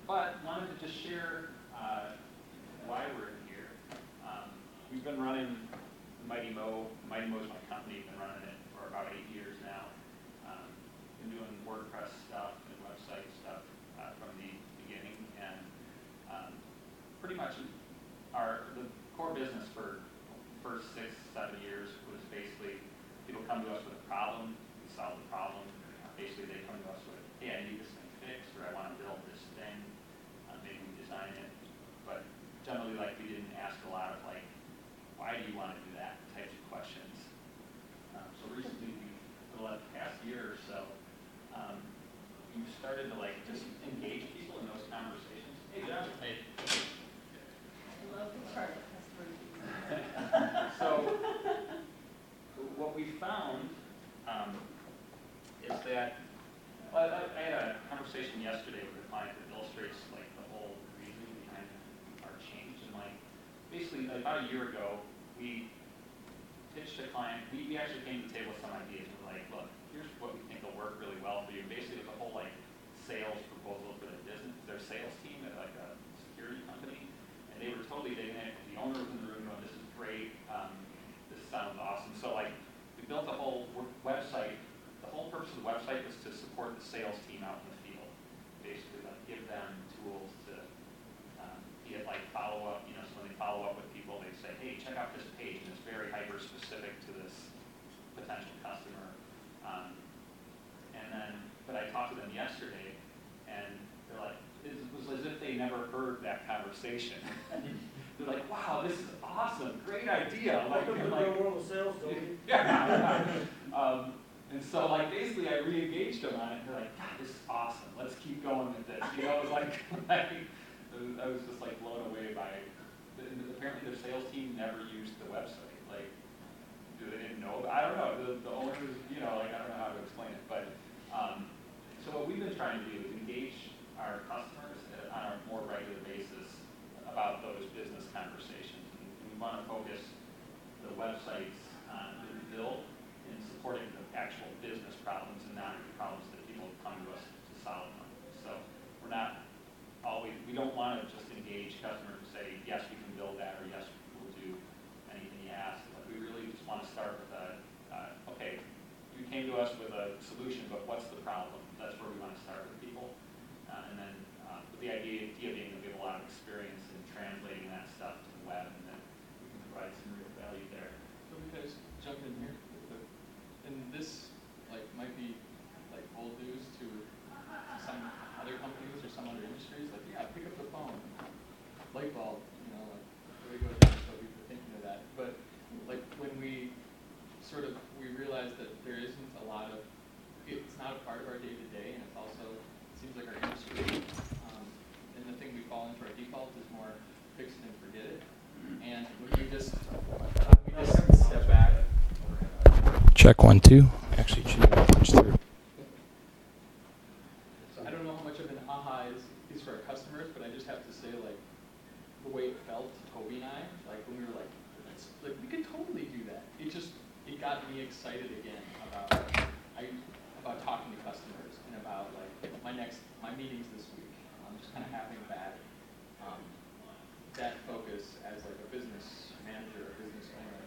But wanted to just share why we're here. We've been running Mighty Mo. Mighty Mo is my company. We've been running it for about 8 years now. Been doing WordPress stuff and website stuff from the beginning, and pretty much the core business for the first 6-7 years was basically people come to us with a problem, we solve the problem. Basically, they come to us with, hey, I need this thing fixed, or I want to build this thing. Maybe we design it, but generally, like, we didn't ask a lot of like, why do you want to do that types of questions. So recently, for the past year or so, we've started to like just engage people in those conversations. Hey, John. Hey. I love the target customer. So what we found is that I had a conversation yesterday with a client that illustrates like the whole reason behind our change. And like basically about a year ago, we pitched a client. We actually came to the table with some ideas. We're like, look, here's what we think will work really well for you. Basically, it was a whole like sales proposal for the business, their sales team at like a security company, and they were totally digging it. The owner was in the room going, "This is great. This sounds awesome." So like we built a whole website. The whole purpose of the website was to support the sales team out in the field. Basically, like give them tools to be like follow up. You know, so when they follow up with people, they say, "Hey, check out this page," and it's very hyper specific to this potential customer. But I talked to them yesterday, and they're like, it was as if they never heard that conversation. They're like, "Wow, this is awesome! Great idea!" Like, Welcome to the real world of sales, Toby. Yeah. And so, like, basically, I re-engaged them on it. They're like, "God, this is awesome. Let's keep going with this." You know, it was like, I was just like blown away by it. Apparently, their sales team never used the website. Like, they didn't know. I don't know. The owners, you know, like I don't know how to explain it. But so what we've been trying to do is engage our customers on a more regular basis about those business conversations. And we want to focus the websites that we build in supporting the actual business problems and not the problems that people come to us to solve them. So we're not always, we don't want to just engage customers and say, yes, we can build that, or yes, we'll do anything you ask. But we really just want to start with okay, you came to us with a solution, but what's the problem? That's where we want to start with people. And then with the idea being that we have a lot of experience in translating that stuff to the web, and then we can provide some real value there. So we guys jump in here, and this like might be like old news to some other companies or some other industries. Like, yeah, pick up the phone, light bulb, you know, like there we go, Toby, for thinking of that. But like when we realized that there isn't a lot of, it's not a part of our day-to-day, and it's also, it seems like our industry, and the thing we fall into our default is more fix it and forget it. And when we just step back. Check 1, 2. Actually, punch through. So I don't know how much of an aha is for our customers, but I just have to say, like, the way it felt to Toby and I, like when we were like we could totally do that. It got me excited again about talking to customers and about like my meetings this week. Just kind of having that focus as like a business manager, a business owner,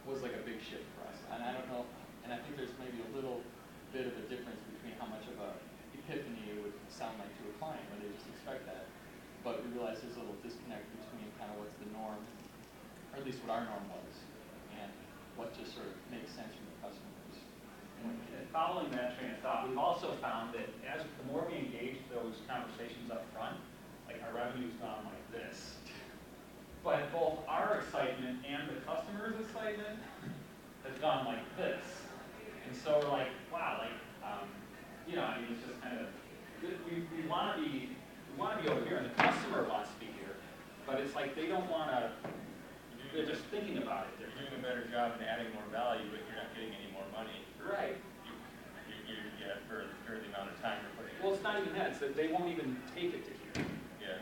was like a big shift for us. And I don't know, and I think there's maybe a little bit of a difference between how much of a epiphany it would sound like to a client where they just expect that. But we realize there's a little disconnect between kind of what's the norm, or at least what our norm was, and what just sort of makes sense from the customers. And following that train of thought, we've also found that the more we engage those conversations up front, like our revenue's gone like this. But both our excitement and the customer's excitement has gone like this. And so we're like, wow, like, you know, I mean, it's just kind of, we want to be over here, and the customer wants to be here. But it's like they don't want to, they're just thinking about it. You're doing a better job in adding more value, but you're not getting any more money. Right. For the amount of time you're putting in. Well, it's not even that. It's that they won't even take it to here. Yeah.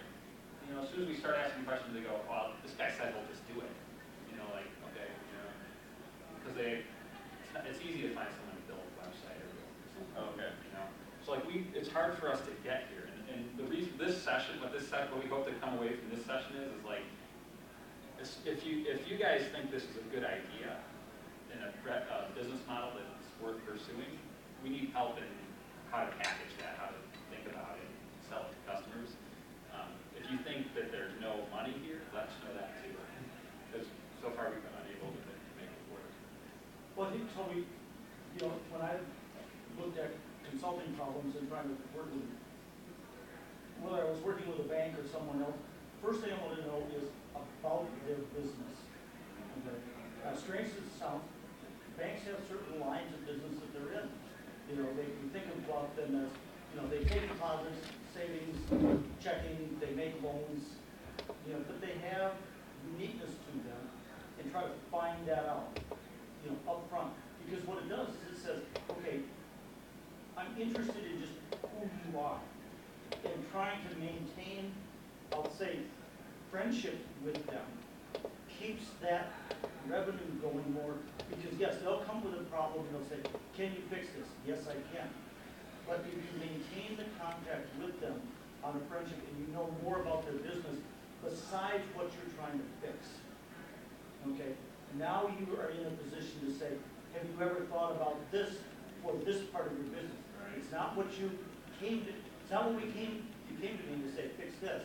You know, as soon as we start asking questions, they go, "Well, this guy said we'll just do it." You know, like, okay, you know, because it's easy to find someone to build a website or something. Oh, okay. You know, so like it's hard for us to get here, and this session, what we hope to come away from this session is like, if you guys think this is a good idea and a business model that's worth pursuing, we need help in how to package that, how to think about it, sell it to customers. If you think that there's no money here, let us know that too. Because so far we've been unable to make it work. Well, I think, Toby, you know, when I looked at consulting problems and trying to work with, whether I was working with a bank or someone else, first thing I want to know is about their business. Okay. Strange as it sounds, banks have certain lines of business that they're in. You know, they can think about them as, you know, they take deposits, savings, checking, they make loans, you know, but they have uniqueness to them and try to find that out, you know, up front. Because what it does is it says, okay, I'm interested in just who you are and trying to maintain, I'll say, friendship with them keeps that revenue going more. Because yes, they'll come with a problem and they'll say, can you fix this? Yes, I can. But if you maintain the contact with them on a friendship and you know more about their business besides what you're trying to fix, okay, now you are in a position to say, have you ever thought about this for this part of your business? Right. It's not what you came to, it's not what you came to me to say, fix this.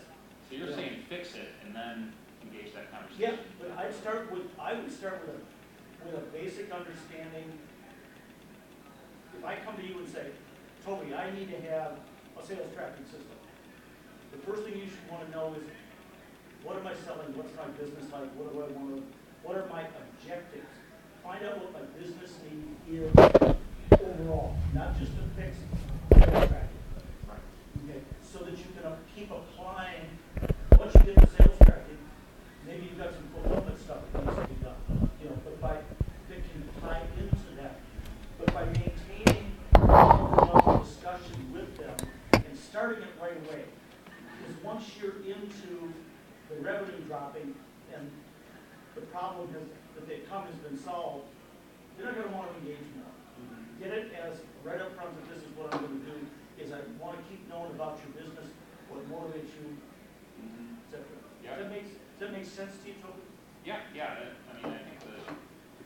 So you're saying fix it and then engage that conversation? Yeah, but I would start with a basic understanding. If I come to you and say, Toby, I need to have a sales tracking system, the first thing you should want to know is, what am I selling? What's my business like? What do I want to, what are my objectives? Find out what my business need is overall, not just to fix sales tracking. Okay, so that you can keep applying, once you get the sales tracking, maybe you've got some fulfillment stuff that needs to be done, you know, but that can tie into that. But by maintaining a discussion with them and starting it right away, because once you're into the revenue dropping and the problem that they come has been solved, they're not going to want to engage more. Get it as right up front that this is what I'm going to do, is I want to keep knowing about your business, what motivates you, etc. Yeah. Does that make sense to you, Toby? Yeah, yeah. I mean, I think the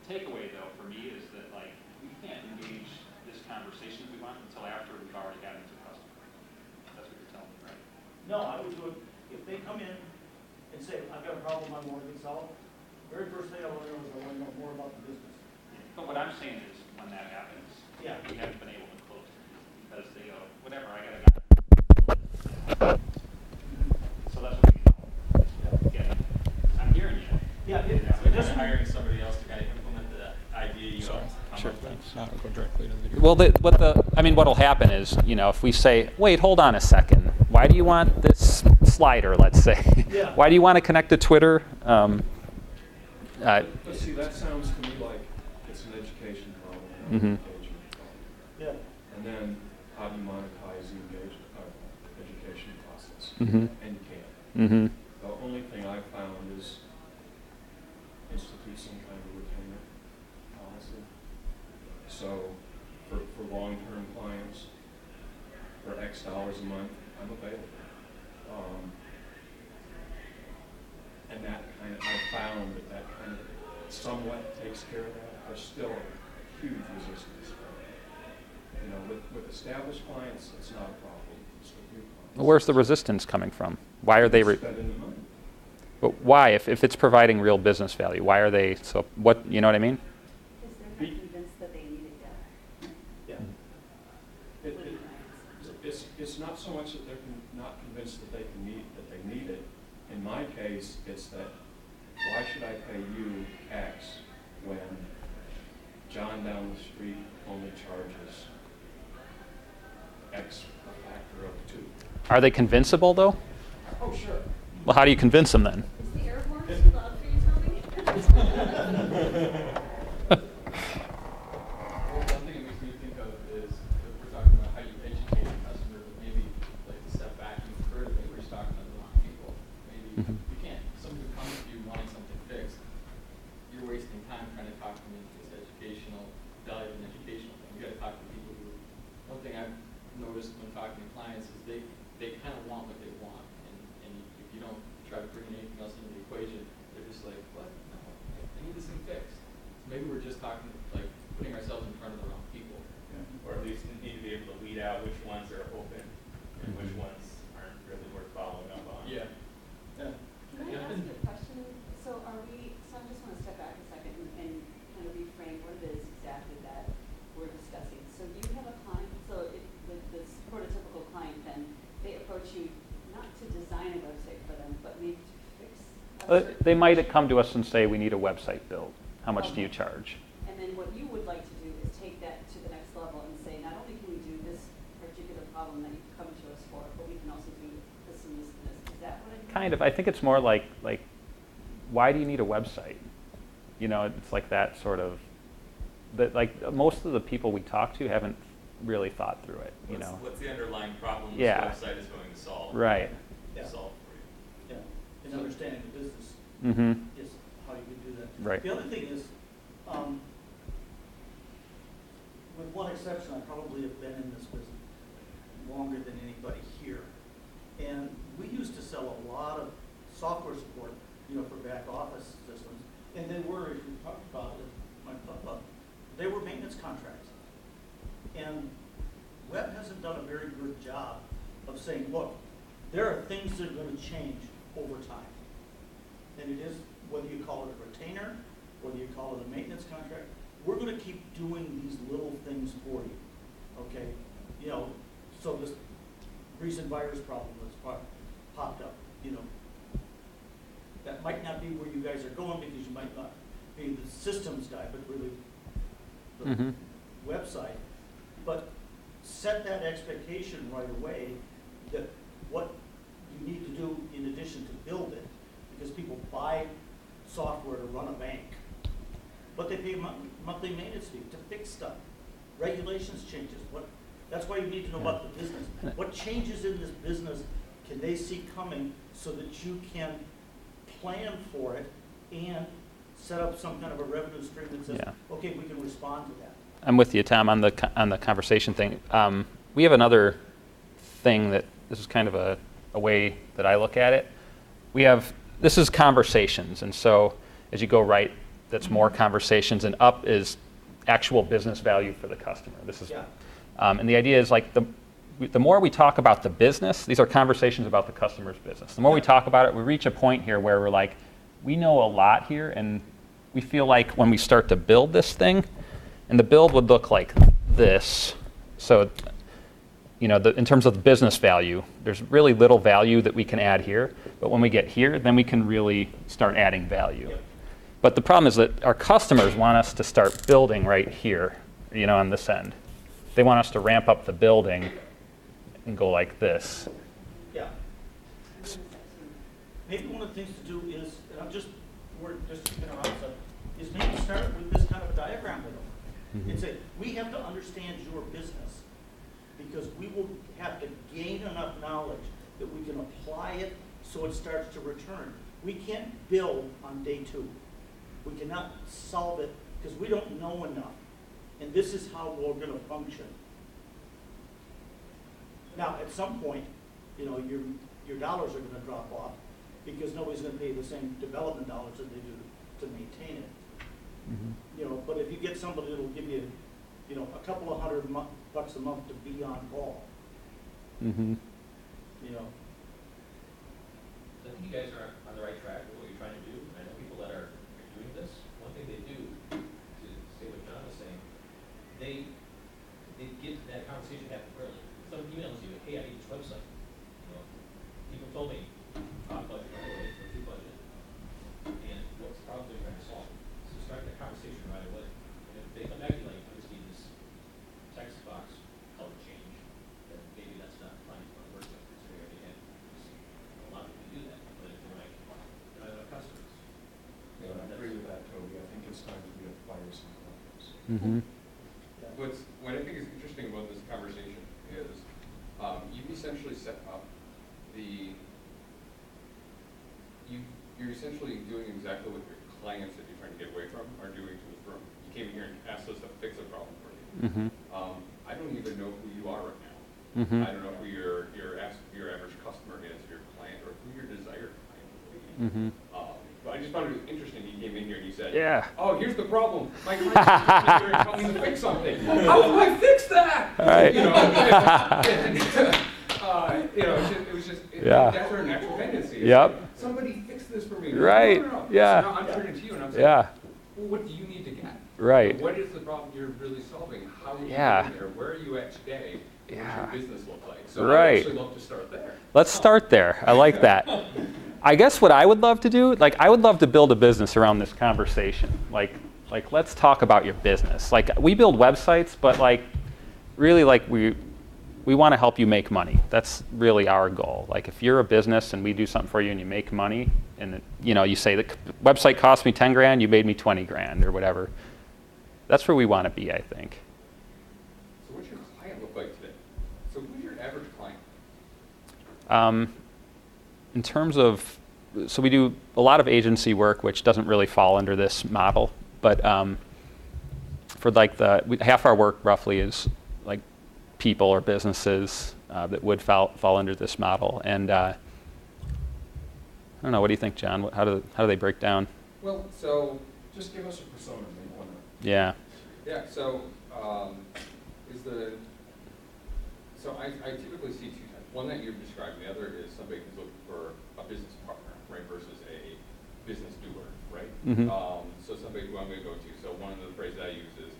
takeaway though for me is that like we can't engage this conversation if we want until after we've already gotten to the customer. That's what you're telling me, right? No, I would do it, if they come in and say, I've got a problem I want to get solved, very first thing I want to know is I want to know more about the business. But what I'm saying is when that happens, Yeah. we haven't been able to close it because they go, whatever, I gotta go. So that's what we get. I'm hearing you. Yeah, So it doesn't. hiring somebody else to kind of implement the idea you Sorry. come Sure. up with. Thanks. Now I'll go directly to the video. Well, I mean, what'll happen is, you know, if we say, wait, hold on a second, why do you want this slider, let's say? Yeah. Why do you want to connect to Twitter? But see, that sounds to me like it's an education problem, not an engagement problem. Yeah. And then how do you monetize the education process? Mhm. And you can't. Mm-hmm. The only thing I've found is institute some kind of retainer policy. So for long-term clients, for X dollars a month, I'm available. And that kind of, I found that kind of somewhat takes care of that. There's still a huge resistance. You know, with established clients, it's not a problem. It's with new clients. Where's the resistance coming from? Why are they? Spending the money. But why, if it's providing real business value, why are they so? What, you know what I mean? Because they're not convinced that they need it yet. Yeah. It's not so much that they're not convinced that they need it. In my case, it's that why should I pay you X when John down the street only charges X a factor of 2? Are they convincible though? Oh, sure. Well, how do you convince them then? Is the air horn too loud for you, Toby? Well, one thing it makes me think of is that we're talking about how you educate a customer, but maybe like to step back even further, maybe we're just talking to the wrong people. Maybe you can't, someone who comes to you wanting something fixed, you're wasting time trying to talk them into this educational, value and educational thing. You gotta talk to people who, one thing I've noticed when talking to clients is they kind of want what they want. ourselves in front of the wrong people. Or at least need to be able to weed out which ones are open and which ones aren't really worth following up on. Yeah. Yeah. Can I ask you a question? So I just want to step back a second and kind of reframe what it is exactly that we're discussing. So you have a client, with this prototypical client, then they approach you not to design a website for them, but maybe to fix a certain They might function. come to us and say, we need a website built. How much do you charge? And then what you would like to do is take that to the next level and say, not only can we do this particular problem that you've come to us for, but we can also do this and this and this. Is that what I mean? Kind of. I think it's more like why do you need a website? You know, it's like that sort of, that like most of the people we talk to haven't really thought through it, you know. What's the underlying problem this Yeah. website is going to solve? Right. Yeah. Solve for you. Yeah, and understanding the business Mm-hmm. is how you can do that. Right. The other thing is, with one exception, I probably have been in this business longer than anybody here. And we used to sell a lot of software support, for back office systems. And they were, if we talked about it, they were maintenance contracts. And Web hasn't done a very good job of saying, look, there are things that are going to change over time. And it is, whether you call it a retainer, whether you call it a maintenance contract, we're going to keep doing these little things for you, okay? So this recent virus problem that's popped up, that might not be where you guys are going because you might not be the systems guy, but really the Mm-hmm. website. But set that expectation right away that what you need to do in addition to build it, because people buy software to run a bank, but they pay a monthly maintenance fee to fix stuff. Regulations changes. That's why you need to know about the business. What changes in this business can they see coming so that you can plan for it and set up some kind of a revenue stream that says, Yeah. okay, we can respond to that. I'm with you, Tom, on the conversation thing. We have another thing that this is kind of a way that I look at it. This is conversations, and so as you go right, that's more conversations, and up is actual business value for the customer. This is, Yeah. And the idea is like the more we talk about the business, these are conversations about the customer's business. The more we talk about it, we reach a point here where we're like, we know a lot here, and we feel like when we start to build this thing, and the build would look like this. So, in terms of the business value, there's really little value that we can add here. But when we get here, then we can really start adding value. Yep. But the problem is that our customers want us to start building right here, on this end. They want us to ramp up the building and go like this. Yeah. Maybe one of the things to do is, and we're just keeping our eyes up, is maybe start with this kind of diagram with them. And say, we have to understand your business because we will have to gain enough knowledge that we can apply it so it starts to return. We can't build on day 2. We cannot solve it because we don't know enough. And this is how we're going to function. Now, at some point, your dollars are going to drop off because nobody's going to pay the same development dollars that they do to maintain it. But if you get somebody that'll give you, a couple of $100 bucks a month to be on call, Mm-hmm. I think you guys are on the right track with what you're trying to do. I know people that are doing this. One thing they do, to say what John was saying, they get that conversation happen early. Someone emails you, hey, I need this website. People told me, budget right away, what's your budget? And what's the problem they're trying to solve? So start that conversation right away. And if they come back to you like, I just need this text box color change, then maybe that's not fine for a work with, because we already have a lot of people do that. But if they're like, I don't have customers. Yeah, I agree with that, Toby. I think it's time for you to fire some problems. Mm-hmm. What I think is interesting about this conversation is you've essentially set up you're essentially doing exactly what your clients that you're trying to get away from are doing to the firm. You came here and asked us to fix a problem for you. Mm-hmm. I don't even know who you are right now. Mm-hmm. I don't know who your average customer is, your client, or who your desired client will be. Mm-hmm. But I just found it interesting. You came in here and you said, Yeah. "Oh, here's the problem. My client is coming to fix something. How do I fix that?" Right. You know, it was just Yeah. that's our natural tendency. It's Yep. like, somebody fix this for me. Right. No. Yeah. So now I'm turning to you and I'm saying, Yeah. well, what do you need to get? Right. What is the problem you're really solving? How are you Yeah. getting there? Where are you at today? What Yeah. does your business look like? So Right. I'd actually love to start there. Let's start there. I like that. I guess what I would love to do, like I would love to build a business around this conversation. Like let's talk about your business. Like we build websites, but like really like we want to help you make money. That's really our goal. Like if you're a business and we do something for you and you make money and you say the website cost me 10 grand, you made me 20 grand or whatever. That's where we want to be, I think. So what's your client look like today? So who's your average client? In terms of, so we do a lot of agency work, which doesn't really fall under this model, but for like half our work roughly is like people or businesses that would fall under this model. And I don't know, what do you think, John? How do they break down? Well, so just give us a persona. Maybe one. Yeah. Yeah. So I typically see two types. One that you've described, the other is somebody who's looking for a business partner, right, versus a business doer, right? Mm-hmm. So somebody who I'm going to go to. So one of the phrases I use is,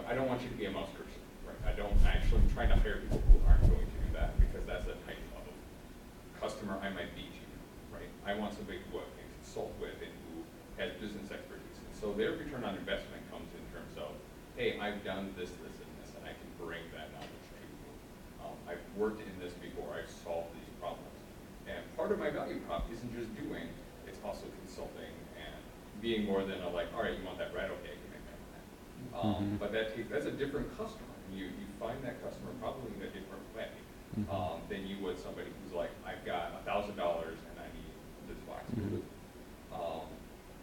I don't want you to be a mouse person, right? I'm trying to hire people who aren't going to do that because that's a type of customer I might be to, right? I want somebody who I can consult with and who has business expertise. And so their return on investment comes in terms of, hey, I've done this, and this, and I can bring that knowledge to you. I've worked in this before. I've solved these problems. And part of my value prop isn't just doing, it's also consulting and being more than all right, you want that right? Okay, I can make that. But that's a different customer. You find that customer probably in a different way than you would somebody who's like, I've got $1,000 and I need this box.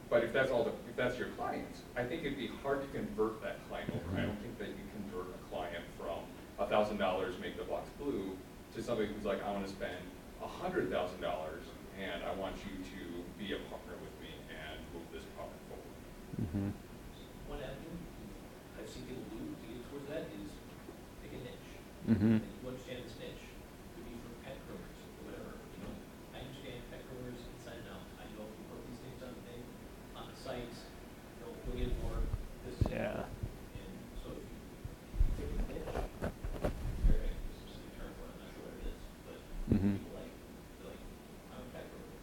But if that's your clients, I think it'd be hard to convert that client over. I don't think that you convert a client from $1,000, make the box blue, to somebody who's like, I want to spend $100,000 and I want you to be a partner with me and move this product forward. One avenue I've seen people do to get towards that is pick a niche. Mm-hmm. And you understand this niche. It could be from pet groomers or whatever. I understand pet groomers inside and out. I know if you put these things on the sites, we'll get more business. Yeah. And so if you pick a niche, very specific term for it, I'm not sure what it is, but people like, I'm a pet groomer.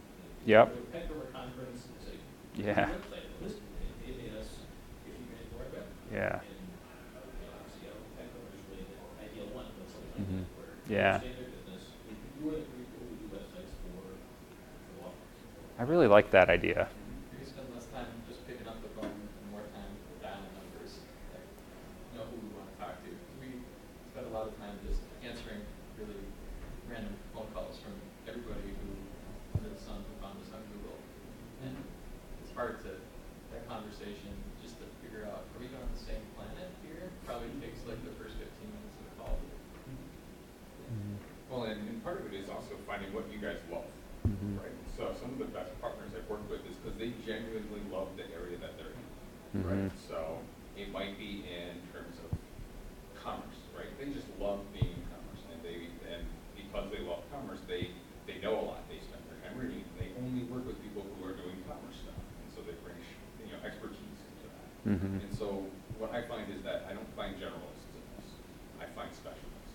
Yep. Go to a pet groomer conference and say, Yeah. website, list, and they pay us $50 grand for our web. Yeah. And obviously, pet groomer is really the ideal one, but something like that, where Yeah. they understand their business. You are the people who do websites for law firms. I really like that idea. We spend less time just picking up the phone and more time dialing numbers, like know who we want to talk to. We spend a lot of time just answering really random phone calls from everybody who under the sun who found us on Google. And it's hard to, that conversation, just to figure out, are we on the same planet here? Probably takes like the first 15 minutes of the call. Well, and part of it is also finding what you guys love, right? So some of the best partners I've worked with is because they genuinely love the area that they're in, right? So it might be in terms of commerce, right? They just love being in commerce, and because they love commerce, they know a lot. They spend their time reading. They only work with people who are doing commerce stuff, and so they bring expertise into that. And so what I find is that I don't find generalists in this. I find specialists.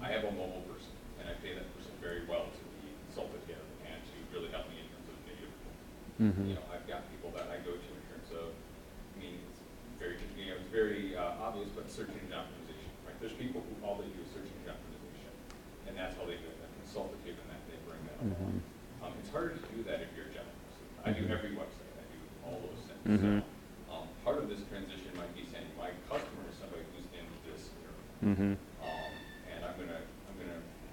I have a mobile person, and I pay that person very well to be consulted here and to really help me in terms of data. I've got people that I go to in terms of, it's very obvious, but search engine optimization, right? There's people who all they do is search engine optimization, and that's how they do it. They're consultative in that they bring that along. It's harder to do that if you're a generalist. I do every website. I do all those things. So, part of this transition might be saying my customer is somebody who's in this area. And I'm gonna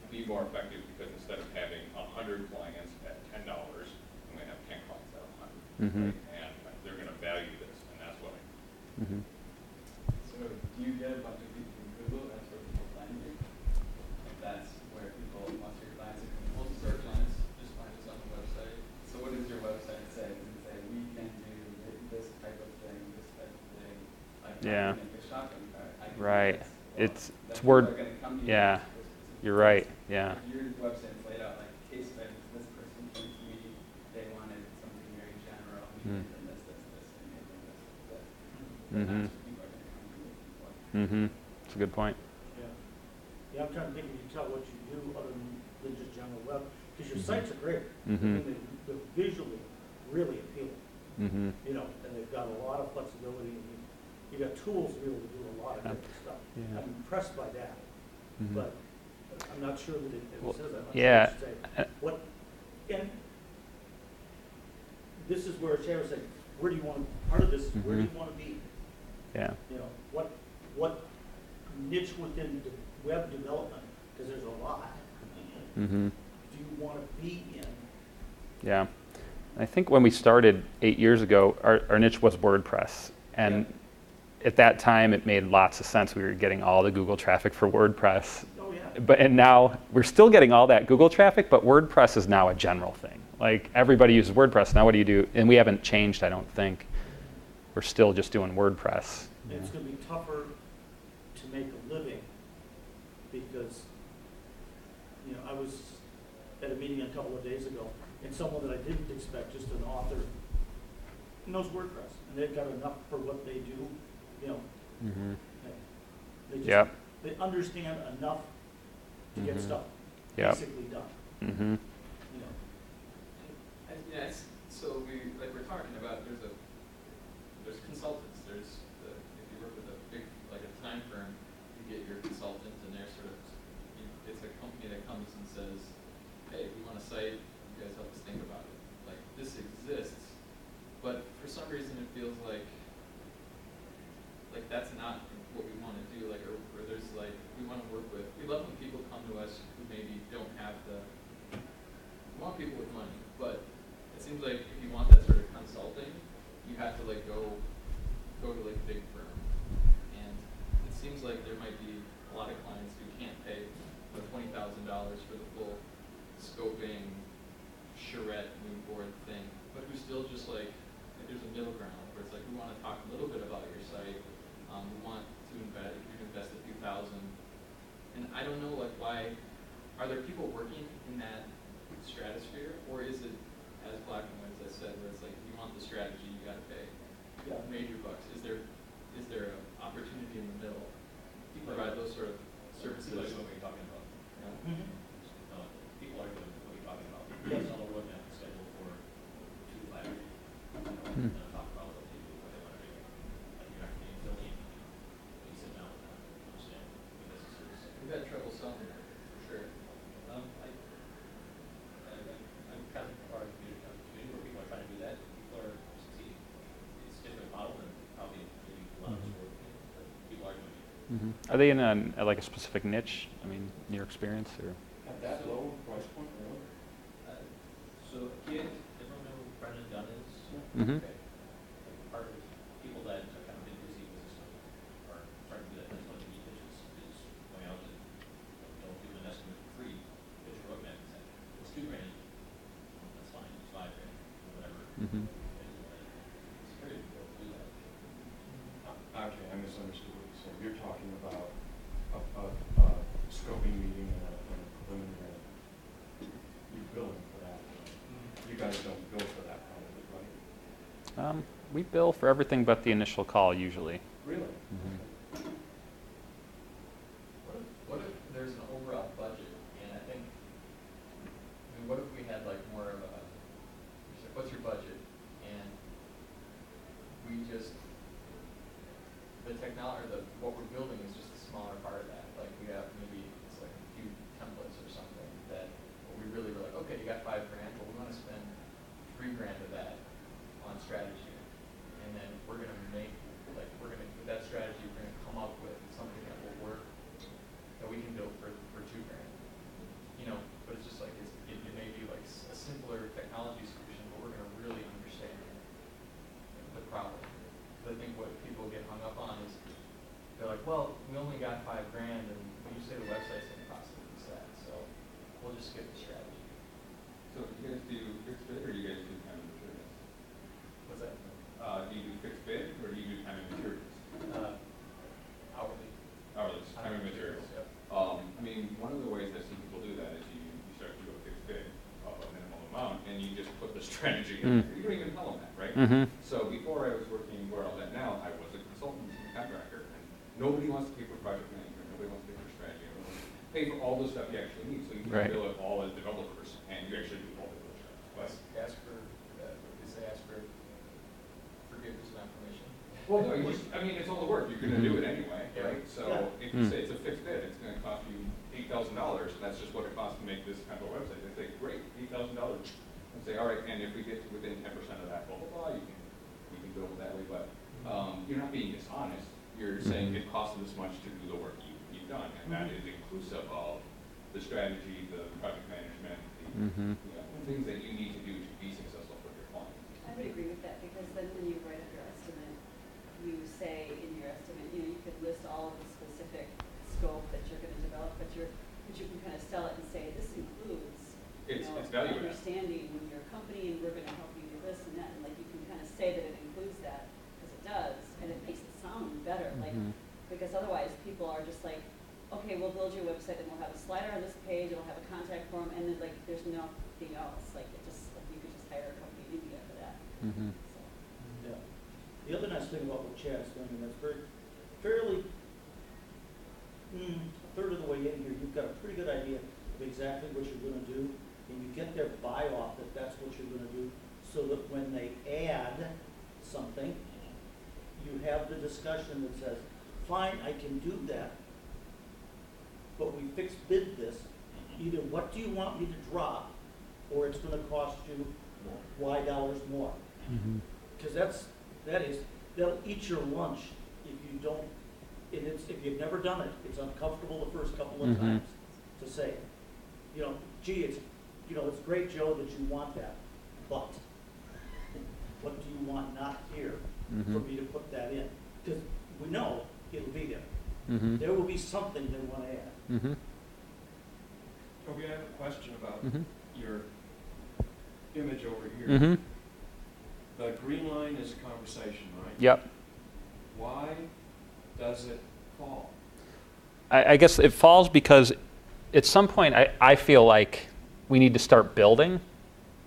be more effective because instead of having 100 clients at $10, I'm gonna have 10 clients at 100, right? And they're gonna value this, and that's what I. So do you get a bunch of people from Google? That's where people find you? That's where people, once your clients are, Most of our clients just find us on the website. so what does your website say? Does it say, we Right. That's- It's that word- people are gonna come to you yeah. with specific You're right, things. yeah. Your website's laid out like case studies, this person came to me, they wanted something very general, and Mm. then this, and then this. Mhm. That's what people are gonna come to you for. Mhm. That's a good point. Yeah. Yeah, I'm trying to think if you tell what you do other than just general web, because your Mhm. sites are great. I Mhm. mean, they're visually really appealing, Mhm. you know, and they've got a lot of flexibility, and you got tools to be able to do a lot of different stuff. Yeah. I'm impressed by that, Mhm. but I'm not sure that Well, it says that. I'm not yeah. sure what to say. What, and this is where Sarah said, where do you want, part of this is where do you Mhm. want to be? Yeah. You know, what niche within the web development, because there's a lot, Mhm. do you want to be in? Yeah. I think when we started 8 years ago, our niche was WordPress. And at that time, it made lots of sense. We were getting all the Google traffic for WordPress. Oh, yeah. And now we're still getting all that Google traffic, but WordPress is now a general thing. Like everybody uses WordPress. Now what do you do? And we haven't changed, I don't think. We're still just doing WordPress. It's going to be tougher to make a living because, you know, I was at a meeting a couple of days ago, and someone that I didn't expect, just an author, knows WordPress, and they've got enough for what they do, you know. Mhm. They just, Yep. they understand enough to get Mhm. stuff Yep. basically done, Mhm. you know. And, yeah, so like we're talking about, there's consultants, if you work with a big, like a time firm, you get your consultant and they're sort of, it's a company that comes and says, hey, we want a site, you guys help us think about it. Like, this exists, but for some reason it feels like that's not what we want to do, like, or there's like, we want to work with, we love when people come to us who maybe don't have we want people with money, but it seems like if you want that sort of consulting, you have to like go to like a big firm. And it seems like there might be a lot of clients who can't pay the $20,000 for the full scoping, charrette, mood board thing, but who still just like there's a middle ground where it's like, we want to talk a little bit about your site, we want to invest, if you invest a few thousand. And I don't know like why, are there people working in that stratosphere, or is it as black and white as I said, where it's like, you want the strategy, you gotta pay major bucks? Is there an opportunity in the middle to provide those sort of services? Like what we're talking about. Yeah. Mm-hmm. People are doing what you're talking about. There's on the roadmap scheduled for 2 to 5 years. Hmm. Talk about what they do, what they want to do. Like you're not getting building, you sit down with them, understand what this is. We've had trouble selling it, for sure. I'm kind of part of the community where people are trying to do that, people are succeeding. It's a different model than probably maybe a lot of us work in, but people are doing it. Mhm. Are they in like a specific niche? I mean, in your experience, or? At that low price point, really? So a kid, different than what Brendan Dunn is. Mhm. Okay. Like part of people that are kind of been busy with this stuff are trying to do that. That's one of the key pitches is going out and don't do an estimate for free. Pitch your roadmap and say, it's $2,000. That's fine. It's $5,000 or whatever. Mhm. It's very difficult to do that. Okay, I misunderstood what you said. You're talking about a scoping meeting and a preliminary, you're billing for that. You guys don't bill for that probably, right? We bill for everything but the initial call usually. Really? Mhm. What if there's an overall budget, and I think, what if we had like more of a, what's your budget? And we just, the technology, what we're building is just a smaller part of that. Like we have maybe, it's like a few templates or something that we really were like, okay, you got $5,000, but we want to spend $3,000 of that on strategy. And then we're going to with that strategy, we're going to come up with something that will work, that we can build for $2,000. You know, but it's just like, it may be like a simpler technology solution, but we're going to really understand the problem. Because I think what people get hung up on is, they're like, well, we only got $5,000, and when you say the website's going to cost at least that, so we'll just skip the strategy. So do you guys do fixed bid, or do you guys do time and materials? What's that? Do you do fixed bid, or do you do time and materials? Hourly. don't care. You don't even tell them that, right? Mm-hmm. So before I was working where I was at now, I was a consultant and contractor, and nobody wants to pay for project management, nobody wants to pay for strategy, everyone wants to pay for all the stuff you actually need, so you Right. can bill it all as developers, and you actually do all the other stuff. But Ask for, ask for forgiveness and affirmation. well, no, I mean, it's all the work, you're gonna do it anyway, right? So Yeah. if you say it's a fixed bid, it's gonna cost you $8,000, and that's just what it costs to make this kind of a website. They say, great, $8,000. And say, all right, and if we get to within 10% of that, blah, blah, blah, you can bill it that way, but, you're not being dishonest. You're saying it costs this much to do the work you've done, and that is inclusive of the strategy, the project management, the, you know, things that you need to do to be successful for your client. I would agree with that, because then when you write up your estimate, you say in your estimate, you know, you could list all of the specific scope that you're gonna develop, but you can kind of sell it and say, this includes, you know, It's value add. understanding when you're a company and we're gonna help you do this and that, and like you can kind of say that it includes that, because it does, and it makes it sound better, like, because otherwise people are just like, okay, we'll build your website and we'll have a slider on this page, it'll have a contact form, and then like, there's nothing else, like it just, like you could just hire a company in India for that, so. Yeah. The other nice thing about what Chad's doing, and that's fairly, a third of the way in here, you've got a pretty good idea of exactly what you're gonna do, and you get their buy-off that that's what you're gonna do, so that when they add something, you have the discussion that says, fine, I can do that, but we fixed bid this, either what do you want me to drop, or it's gonna cost you Y dollars more. Because that'll eat your lunch if you don't, and if you've never done it, it's uncomfortable the first couple of times to say, you know, gee, it's great, Joe, that you want that, but what do you want not here for me to put that in? Because we know it'll be there. There will be something they want to add. Toby, I have a question about your image over here. The green line is conversation, right? Yep. Why does it fall? I guess it falls because at some point I feel like we need to start building,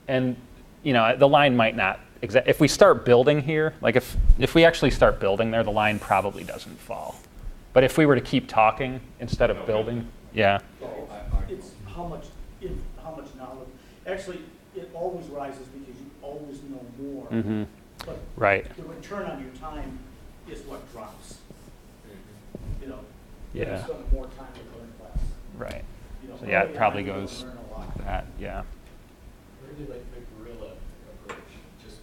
and you know, the line might not if we start building here, like if we actually start building there, the line probably doesn't fall. But if we were to keep talking instead of building, yeah. It's how much knowledge. Actually, it always rises because you always know more. But right. the return on your time is what drops. You know. Yeah. You spend more time in learning class. Right. You know, So yeah, it early probably on, you goes learn a lot. that. Yeah. I really like the guerrilla approach. Just,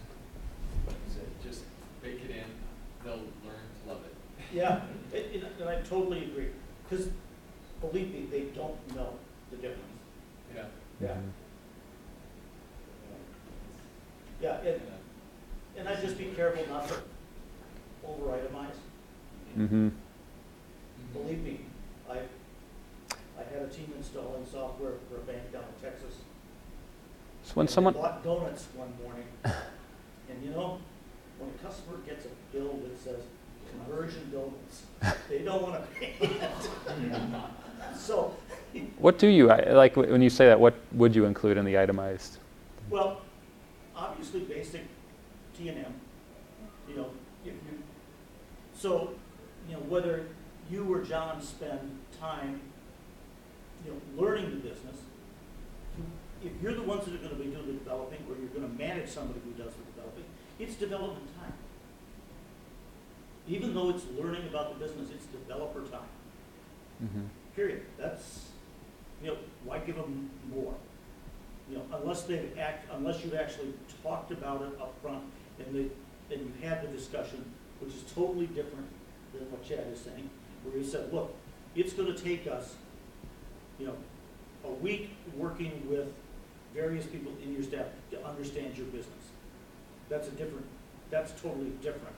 like you said, just bake it in. They'll learn to love it. Yeah, and I totally agree. Because believe me, they don't know the difference. Yeah. Yeah. Yeah, and I just be careful not to over-itemize. Believe me, I had a team installing software for a bank down in Texas. So when And someone they bought donuts one morning, and you know, when a customer gets a bill that says conversion donuts, they don't want to pay it. So, what do you like when you say that? What would you include in the itemized? well, obviously basic T&M, you know, so, you know, whether you or John spend time, you know, learning the business, if you're the ones that are going to be doing the developing, or you're going to manage somebody who does the developing, it's development time. Even though it's learning about the business, it's developer time. Period. That's, you know, why give them more? You know, unless you've actually talked about it up front and you had the discussion, which is totally different than what Chad is saying, where he said, look, it's going to take us, you know, a week working with various people in your staff to understand your business. That's totally different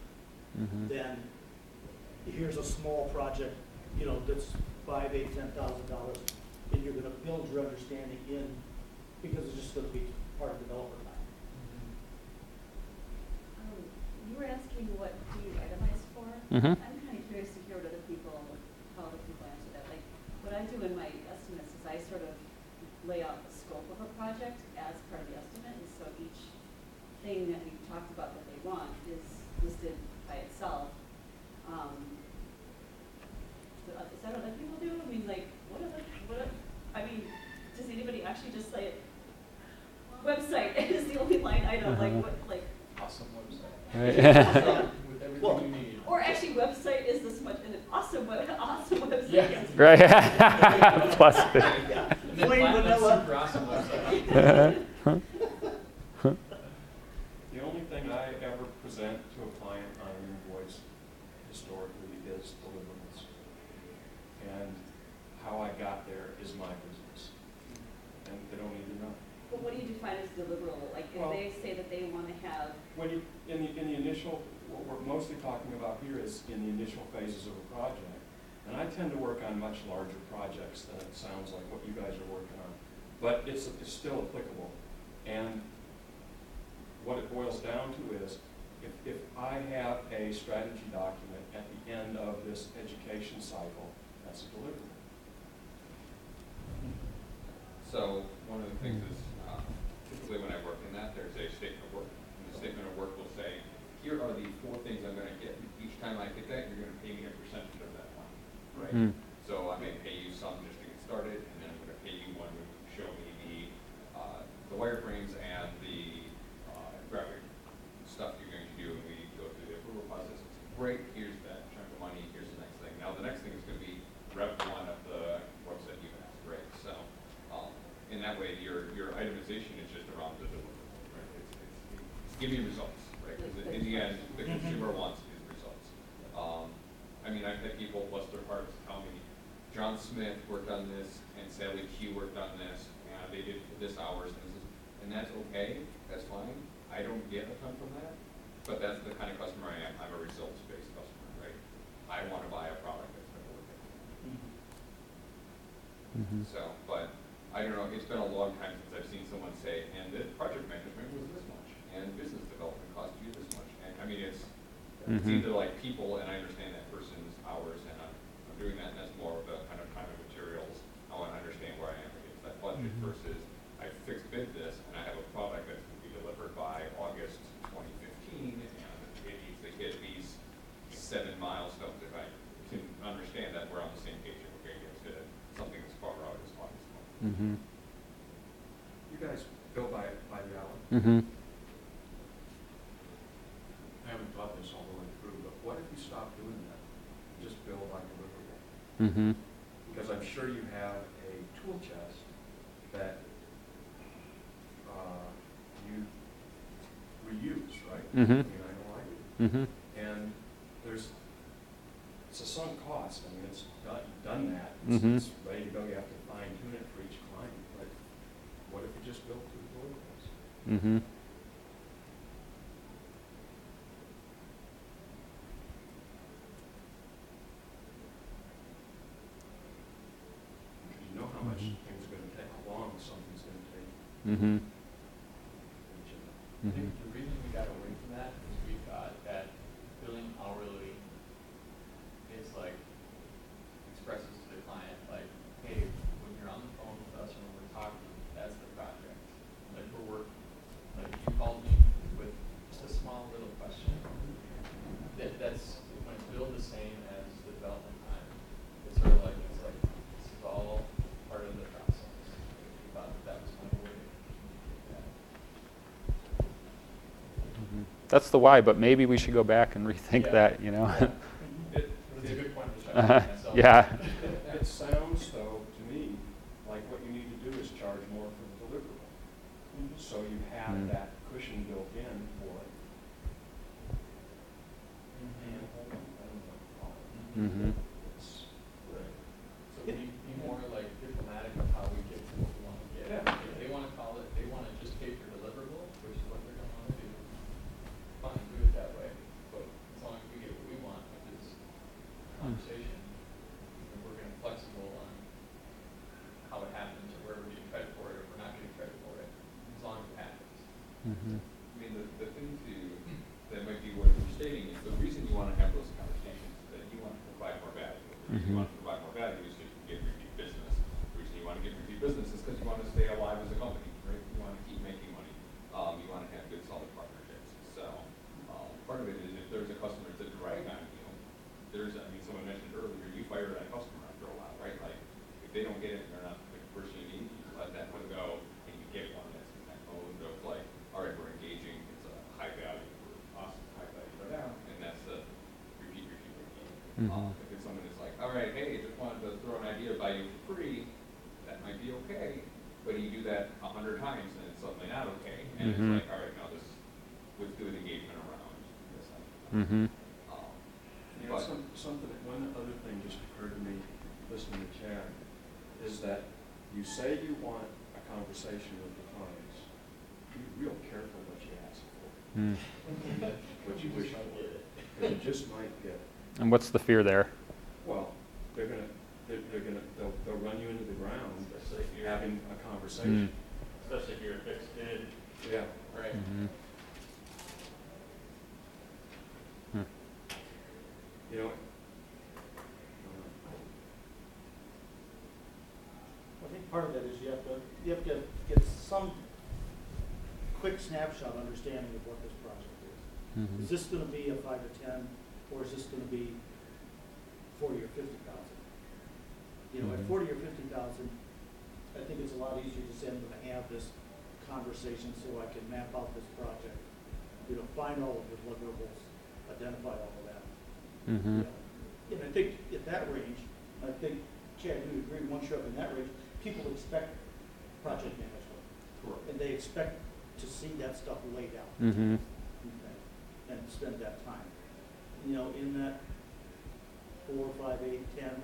than here's a small project, you know, that's $5,000, $8,000, $10,000, and you're going to build your understanding in because it's just going to be part of developer time. You were asking what do you itemize for? Mhm. I'm kind of curious to hear what other people, how other people answer that. Like, what I do in my estimates is I sort of lay out the scope of a project as part of the estimate, and so each thing that other people do? I mean, like, I mean, does anybody actually just say, website is the only line item, like, what, like, Awesome website. Right. With everything Well, you need. or actually, website is this much, and an awesome website. Yeah. Right. Plus. Yeah. And then Plain platinum vanilla. super awesome website. The only thing I ever present to a client on an invoice historically is deliverables. And how I got there is my business. And they don't need to know. But what do you define as deliverable? Like, if Well- they say that they want to have, When you, in the initial, what we're mostly talking about here is in the initial phases of a project. And I tend to work on much larger projects than it sounds like what you guys are working on. But it's still applicable. And what it boils down to is, if I have a strategy document at the end of this education cycle, that's a deliverable. So one of the things is, typically when I work in that, there's a statement of work. And the statement of work will say, here are the 4 things I'm going to get. Each time I hit that, you're going to pay me a percentage of that one. Right? Mm. So I may pay you some just to get started, and then I'm going to pay you one to show me the wireframes and the graphic stuff you're going to do, and we go through the approval process. Great, here's that chunk of money, here's the next thing. Now the next thing is going to be Rev 1 of the website you have, right? So in that way, your itemization is just around the deliverable, right? It's give me results, right? Because in the end, the consumer wants is results. I mean, I've had people bless their hearts tell me, John Smith worked on this, and Sally Q worked on this, and they did this hours, and that's okay, that's fine. I don't get a ton from that, but that's the kind of customer I am. I'm a results-based customer, right? I want to buy a product that's going to work. Mm-hmm. So, but I don't know, it's been a long time since I've seen someone say, and the project management was this much, and business development cost you this much. And I mean, it's either like people, and I understand that person's hours, and I'm doing that, and that's more of the kind of time and materials. I want to understand where I am against that budget versus I fixed bid this, and I have a product that's going to be delivered by August 2015, and it needs to hit these 7 milestones. If I can understand that we're on the same page, okay, it's something that's far out as August 2015. Mm-hmm. You guys bill by the hour. Mm-hmm. I haven't thought this all the way through, but what if you stop doing that? Just bill by deliverable. Mm-hmm. Because I'm sure you have a tool chest that you reuse, right? Mm-hmm. I mean, I know I do. Mm-hmm. And it's a sunk cost. I mean, it's done that. Mhm. It's ready to go. You have to fine tune it for each client. But what if you just built through the deliverables? Mm-hmm. Because you know how much things are going to take, how long something's going to take. Mm-hmm. I think the reason we got away from that is we thought that billing hourly is like expresses to the client, like, hey, when you're on the phone with us or when we're talking, that's the project. Like we're working. Like you called me with just a small little question. That's when it's billed the same as the development time. It's sort of like this is all part of the process. We thought that was one way to communicate that. That's the why, but maybe we should go back and rethink Yeah. that, you know? It's a good point to check Uh-huh. myself. Yeah. It sounds, though, to me, like what you need to do is charge more for the deliverable. So you have that cushion built in for it. And hold on, I don't know what to call it. Mm-hmm. It's- So be more like diplomatic of how we get to what we want to get. Yeah. If they want to call it, they want to just pay for deliverable, which is what they're going to want to do. Fine, do it that way. But as long as we get what we want, which is conversation, and we're going to be flexible on how it happens or where we're getting credit for it or we're not getting credit for it, as long as it happens. Mm-hmm. I mean, the thing that might be worth stating is the reason you want to have those conversations is that you want to provide more value. The reason you want to provide more value is because you can get repeat business. The reason you want to get repeat business is because you want to stay alive as a company, right? You want to keep making money. You want to have good, solid partnerships. So part of it is if there's a customer that's a drag on you, I mean, someone mentioned earlier, you fire that customer after they don't get it, and they're not the person you need, you let that one go, and you get one that's in that mode of like, all right, we're engaging, it's a high value, we're awesome, high value right now, and that's the repeat. If it's something that's like, all right, hey, just wanted to throw an idea by you for free, that might be okay, but you do that 100 times, and it's suddenly not okay, and it's like, all right, now let's do an engagement around this. You know, one other thing just occurred to me, listening to Chad, is that you say you want a conversation with the clients. Be real careful what you ask for. What you wish for. Because you just might get. And what's the fear there? Well, they'll run you into the ground having a conversation. Especially if you're a fixed bid. Yeah. Right. You know, I think part of that is you have to get some quick snapshot understanding of what this project is. Is this going to be a 5 to 10, or is this going to be 40 or 50,000? You know, at 40 or 50,000, I think it's a lot easier to say I'm going to have this conversation so I can map out this project. You know, find all of the deliverables, identify all of that. You know, and I think at that range, I think Chad, you agree. Once you're up in that range, people expect project management. correct. And they expect to see that stuff laid out. Okay, and spend that time. You know, in that 4, 5, 8, 10,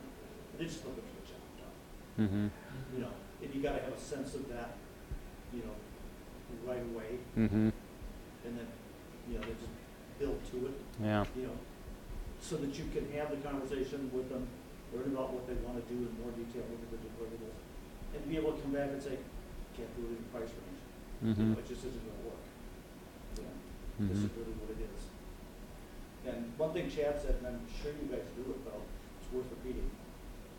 they're just looking for the job done. You know, and you got to have a sense of that, you know, right away. And then, you know, they just build to it. Yeah. You know, so that you can have the conversation with them, learn about what they want to do in more detail, look at the deliverables, and be able to come back and say, can't do it in the price range. You know, it just isn't going to work. You know, this is really what it is. And one thing Chad said, and I'm sure you guys do it though, it's worth repeating,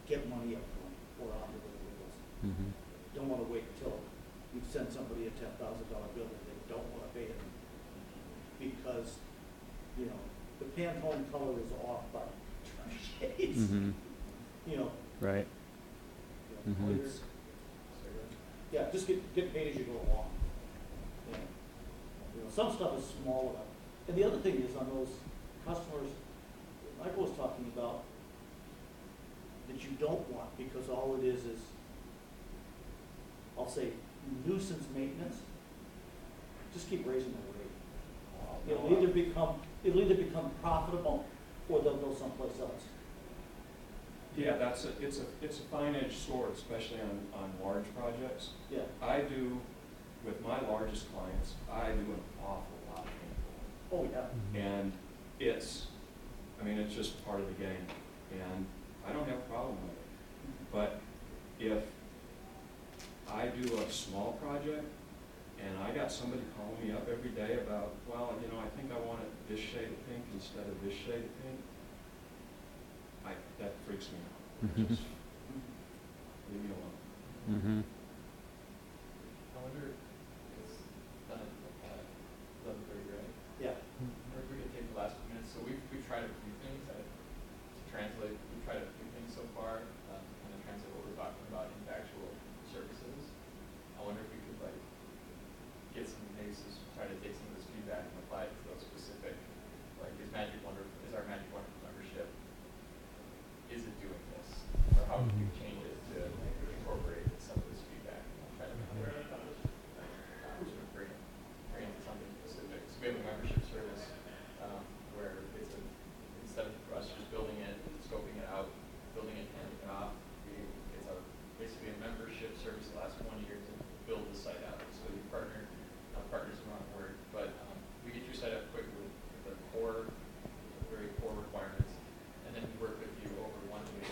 get money up front or on the deliverables. Don't want to wait until you send somebody a $10,000 bill and they don't want to pay it because, you know, the Pantone color is off by shades. You know. Right. You know, yeah, just get paid as you go along. Yeah. You know, some stuff is small enough. And the other thing is on those customers, Michael was talking about, that you don't want because all it is, I'll say, nuisance maintenance. Just keep raising the rate. It'll either become profitable or they'll go someplace else. Yeah, it's a fine-edged sword, especially on large projects. Yeah. I do, with my largest clients, I do an awful lot of paintballing. Oh, yeah. And it's just part of the game, and I don't have a problem with it. But if I do a small project, and I got somebody calling me up every day about, well, you know, I think I want it this shade of pink instead of this shade of pink, that freaks me out. Just leave me alone. I wonder, it's done at 11:30, right? Yeah. I wonder if we could take the last few minutes. So we've tried a few things to translate. We've tried a few things so far, kind of translate what we're talking about into actual services. I wonder if we could like get some try to take some of this feedback and apply it to those specific, like is our Magic Wonder membership, is it doing this? Or how can we change it to incorporate some of this feedback and try to sort of bring it to something specific. So we have a membership service where instead of us just building it, scoping it out, building it, handing it off, it's basically a membership service that lasts 1 year to build the site out. So you partner's the wrong word, but we get your site up quickly with the very core requirements, and then we work with you over 1 week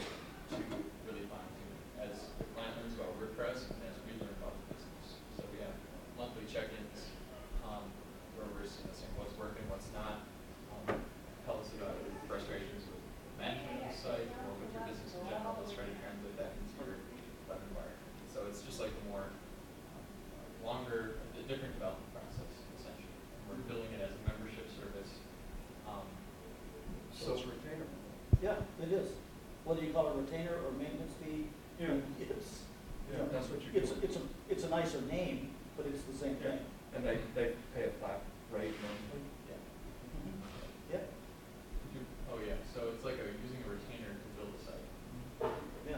to really fine tune as the client learns about WordPress and as we learn about the business. So we have monthly check-ins where we're saying what's working, what's not. Tell us about your frustrations with management of the site or with your business in general. Let's try to translate that into your web environment. So it's just like a more a different development process, essentially. And we're billing it as a membership service. So it's retainable. Yeah, it is. Whether you call it retainer or maintenance fee, Yeah. It's, Yeah, that's what you're doing. it's a nicer name, but it's the same thing. And they pay a flat rate monthly. Yeah. Yeah, Oh, yeah, so it's like using a retainer to build a site. yeah.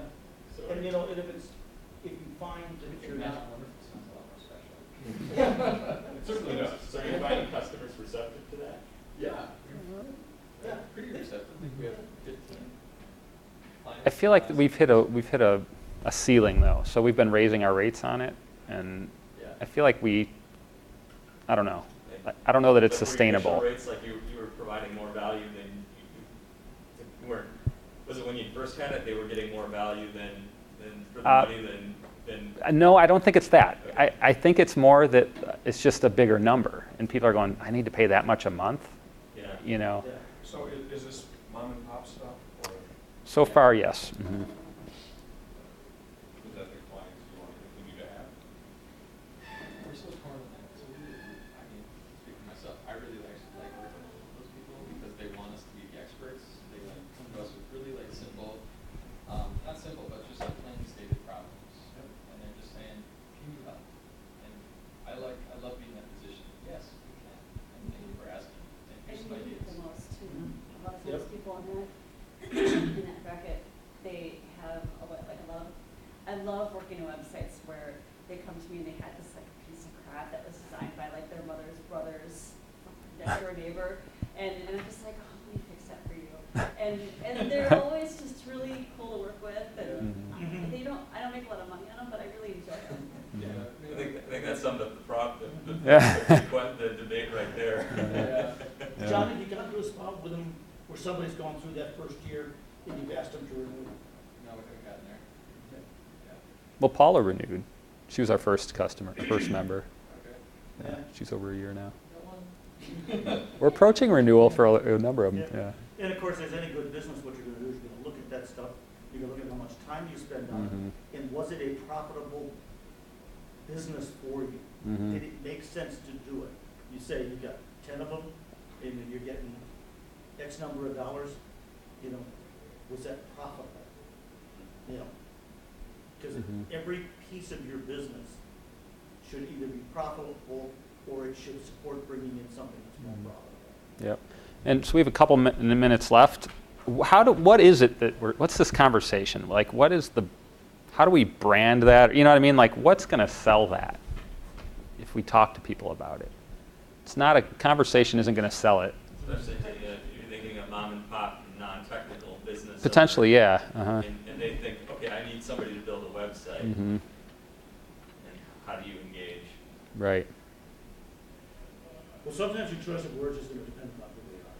So And you know, and if you find that you're Magic not, Wonderful sounds a lot more special. It certainly does. So you're finding customers receptive to that? Yeah. yeah. Pretty receptive. I think we have good team. I feel like we've hit a ceiling though. So we've been raising our rates on it, and Yeah. I feel like I don't know. I don't know that it's But were your initial sustainable. rates, like you were providing more value than you weren't, was it when you first had it, they were getting more value than for the money than? No, I don't think it's that. I think it's more that it's just a bigger number, and people are going, I need to pay that much a month, Yeah. you know? Yeah. So is this mom and pop stuff, or? So far, yes. Mhm. Is that the clients you want to continue to have? We're so torn on that. So I mean, speak for myself, I really like working with those people because they want us to be the experts. They like come to us with really like simple, not simple, but just like plain stated problems. And they're just saying, can you help? And I love being in that position. Yes, we can. And thank you for asking. And I here's think some we ideas. the most too. A lot of Yep. times people in that bracket, they have I love working on websites where they come to me and they had this like piece of crap that was designed by like their mother's brother's next door neighbor, and I'm just like, oh, let me fix that for you. And they're always just really cool to work with, and I don't make a lot of money on them, but I really enjoy them. Yeah, I think that summed up the problem, Yeah. the debate right there. Yeah. John, have you gone to a spot with them where somebody's gone through that first year and you've asked them to renew? No, we haven't gotten there. Well, Paula renewed. She was our first customer, first member. Okay. Yeah, she's over a year now. Got one? We're approaching renewal for a number of them. Yeah. Yeah. And of course, as any good business, what you're gonna do is you're gonna look at that stuff, you're gonna look at how much time you spend on it, and was it a profitable business for you? Mhm. Did it make sense to do it? You say you got 10 of them, and then you're getting X number of dollars, you know, was that profitable? You know, because Mhm. every piece of your business should either be profitable or it should support bringing in something that's more profitable. Yep. And so we have a couple minutes left. What is it that what's this conversation? Like, how do we brand that? You know what I mean? Like, what's going to sell that if we talk to people about it? It's not a conversation isn't going to sell it. Especially you're thinking of mom and pop, non-technical business. Potentially, owner, yeah. Uh-huh. And they think, okay, I need somebody to build a website. Mhm. And how do you engage? Right. Well, sometimes your choice of words is going to depend on who they are.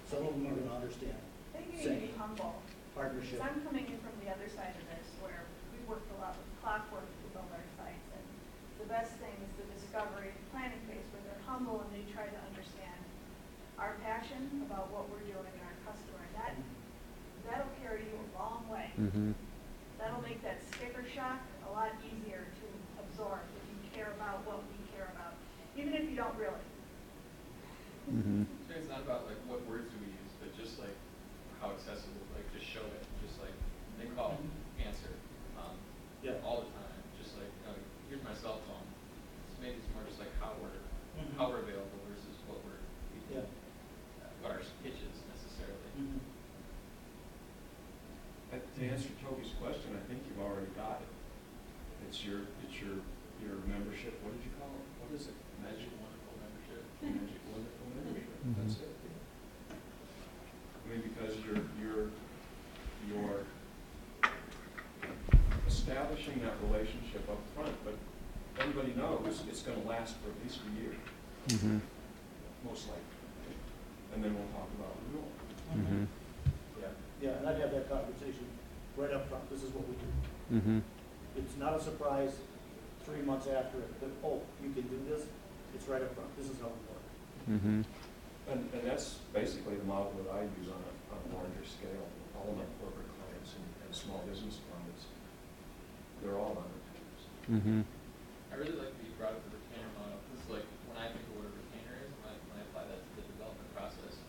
Some of them are going to understand I think you need to be humble, partnership. because I'm coming in from the other side of this, where we've worked a lot with Clockwork to build our sites, and the best thing is the discovery and planning phase, where they're humble and they try to understand our passion about what we're doing and our customer, and that'll carry you a long way. Mhm. That'll make that sticker shock a lot easier to absorb if you care about what we care about, even if you don't really. Mhm. So it's not about like what words do we use, but just like how accessible, like just show it, just like they call, answer, Yeah. all the time. Just like, you know, here's my cell phone. So maybe it's more just like how we're available versus what Yeah. what our pitch is necessarily. Mhm. To answer Toby's question, I think you've already got it. It's your membership, what did you call it? What is it? Magic Wonderful membership. Magic Wonderful Membership, Mhm. that's it. I mean, because you're establishing that relationship up front, but everybody knows it's gonna last for at least a year, Mhm. most likely. And then we'll talk about renewal. Mhm. Yeah, and I'd have that conversation right up front. This is what we do. Mhm. It's not a surprise 3 months after it, that, oh, you can do this. It's right up front. This is how we work. Mhm. And that's basically the model that I use on a larger scale. All of my corporate clients and small business clients, they're all on it. Mhm. I really like that you brought up the retainer model, because like when I think of what a retainer is, when I apply that to the development process,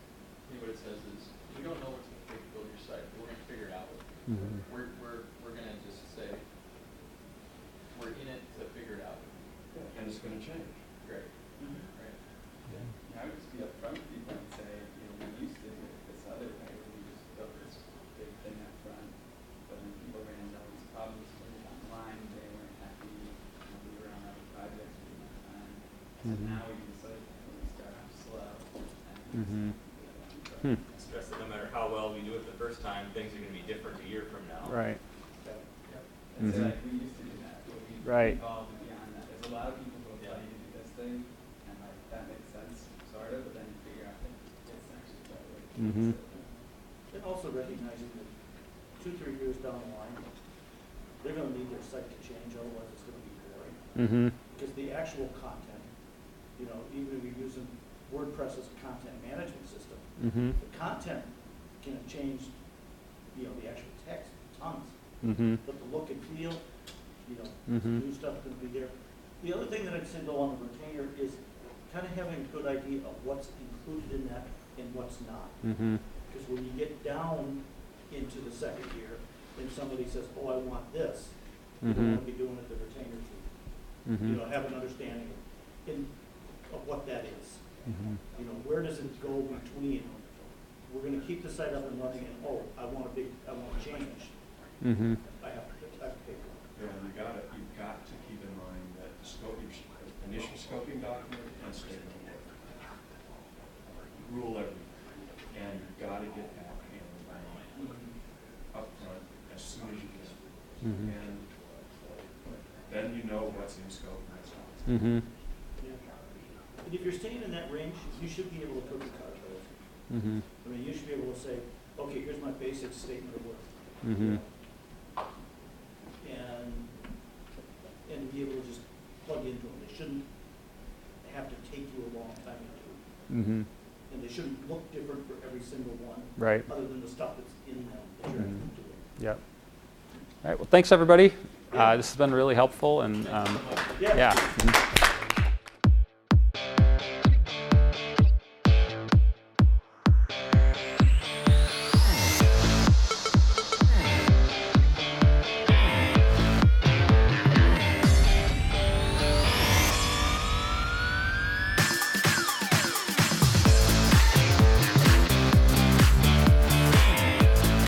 what it says is, we don't know what's going to take to build your site, but we're going to figure it out with you. Mhm. We're think. Great. Great. Yeah, I would just be upfront with people and say, we used to do it this other way, where we just built this big thing up front, but when people ran into all these problems with it online, they weren't happy, we were on other projects for that time. So now we can sort of really start off slow and Stress that no matter how well we do it the first time, things are gonna be different a year from now. Right. And so like we used to do that, but we Right. evolved beyond that. There's a lot of people who apply to do this thing, and like that makes sense, sort of, but then you figure out that it's actually better. And also recognizing that 2-3 years down the line, they're gonna need their site to change, otherwise it's gonna be boring. Because the actual content, even if you're using WordPress as a content management system, the content can change, the actual text, tons. But the look and feel, new stuff gonna be there. The other thing that I'd say though on the retainer is kind of having a good idea of what's included in that and what's not. Because when you get down into the second year, and somebody says, oh, I want this, you don't want to be doing it the retainer fee. Have an understanding of what that is. Where does it go between, we're going to keep the site up and running, and I want a change. I have to pay for it. Yeah, you've got to keep in mind that the scope, your initial scoping document and statement of work rule everything, and you've got to get that handled up front as soon as you can. And then you know what's in scope and what's not. And if you're staying in that range, you should be able to cookie cutter those. I mean, you should be able to say, okay, here's my basic statement of work. And be able to just plug into them. They shouldn't have to take you a long time to do. And they shouldn't look different for every single one. Right. Other than the stuff that's in them that you're actually doing. Yep. All right. Well, thanks everybody. This has been really helpful, and Yeah.